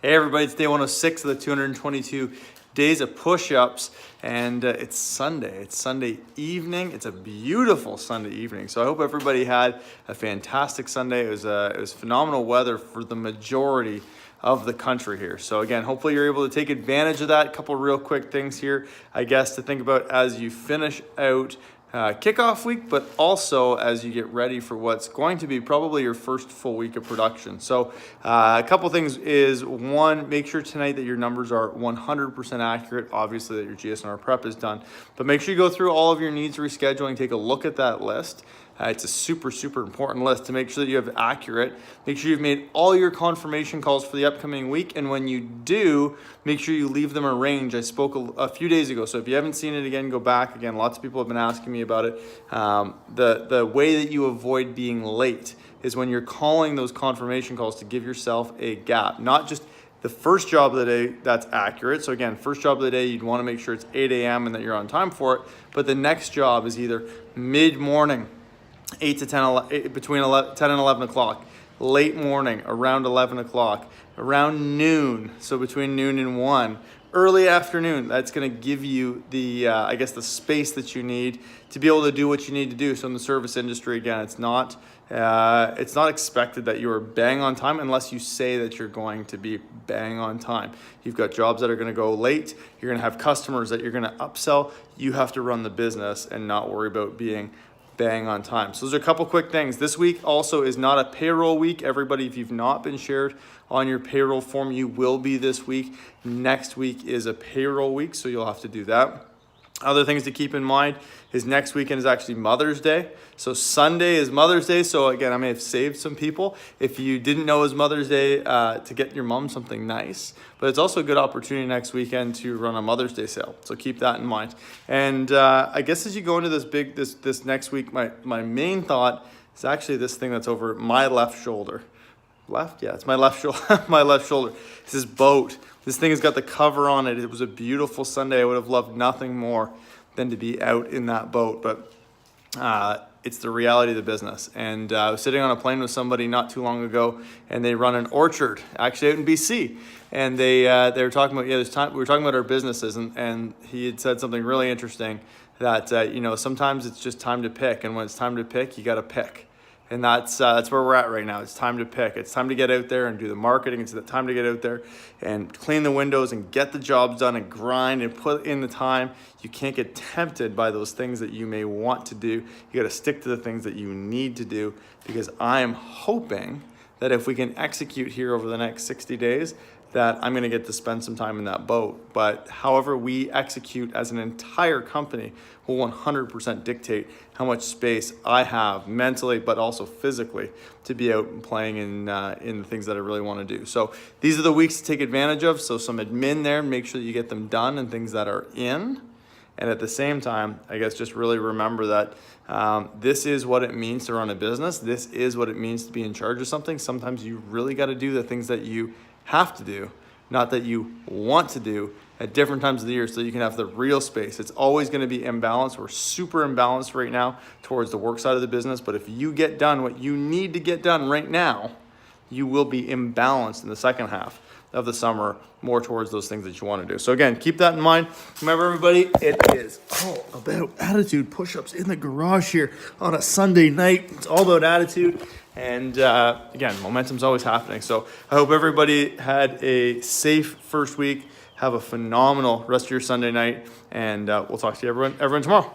Hey everybody, it's day 106 of the 222 days of push-ups, and it's Sunday. It's Sunday evening. It's a beautiful Sunday evening. So I hope everybody had a fantastic Sunday. It was phenomenal weather for the majority of the country here. So again, hopefully you're able to take advantage of that. A couple real quick things here, I guess, to think about as you finish out kickoff week, but also as you get ready for what's going to be probably your first full week of production. So a couple things is, one, make sure tonight that your numbers are 100% accurate, obviously that your GSNR prep is done, but make sure you go through all of your needs rescheduling, take a look at that list. It's a super important list to make sure that you have accurate. Make sure you've made all your confirmation calls for the upcoming week, and when you do, make sure you leave them a range. I spoke a few days ago, so if you haven't seen it again, go back. Again, lots of people have been asking me about it. The way that you avoid being late is when you're calling those confirmation calls to give yourself a gap, not just the first job of the day that's accurate. So again, first job of the day, you'd want to make sure it's 8 a.m. and that you're on time for it, but the next job is either mid-morning, 8 to 10, between 10 and 11 o'clock, late morning, around 11 o'clock, around noon, so between noon and 1, early afternoon. That's going to give you the, I guess, the space that you need to be able to do what you need to do. So in the service industry, again, it's not expected that you are bang on time unless you say that you're going to be bang on time. You've got jobs that are going to go late. You're going to have customers that you're going to upsell. You have to run the business and not worry about being bang on time. So those are a couple quick things. This week also is not a payroll week. Everybody, if you've not been shared on your payroll form, you will be this week. Next week is a payroll week, so you'll have to do that. Other things to keep in mind is next weekend is actually Mother's Day. So Sunday is Mother's Day. So again, I may have saved some people if you didn't know it was Mother's Day to get your mom something nice. But it's also a good opportunity next weekend to run a Mother's Day sale. So keep that in mind. And I guess as you go into this next week, my main thought is actually this thing that's over my left shoulder. Left? Yeah, it's my left shoulder. My left shoulder. It's this boat. This thing has got the cover on it. It was a beautiful Sunday. I would have loved nothing more than to be out in that boat, but it's the reality of the business. And I was sitting on a plane with somebody not too long ago, and they run an orchard, actually out in BC. And they were talking about, we were talking about our businesses, and he had said something really interesting that sometimes it's just time to pick, and when it's time to pick, you got to pick. And that's where we're at right now. It's time to pick. It's time to get out there and do the marketing. It's the time to get out there and clean the windows and get the jobs done and grind and put in the time. You can't get tempted by those things that you may want to do. You got to stick to the things that you need to do, because I am hoping that if we can execute here over the next 60 days, that I'm going to get to spend some time in that boat. But however we execute as an entire company will 100% dictate how much space I have mentally, but also physically, to be out and playing in the things that I really want to do. So these are the weeks to take advantage of. So some admin there, make sure that you get them done and things that are in. And at the same time, I guess just really remember that this is what it means to run a business. This is what it means to be in charge of something. Sometimes you really got to do the things that you have to do, not that you want to do, at different times of the year, so you can have the real space. It's always going to be imbalanced. We're super imbalanced right now towards the work side of the business, but if you get done what you need to get done right now, you will be imbalanced in the second half of the summer, more towards those things that you want to do. So again, keep that in mind. Remember, everybody, it is all about attitude. Push-ups in the garage here on a Sunday night. It's all about attitude. And again, momentum's always happening. So I hope everybody had a safe first week. Have a phenomenal rest of your Sunday night. And we'll talk to you everyone tomorrow.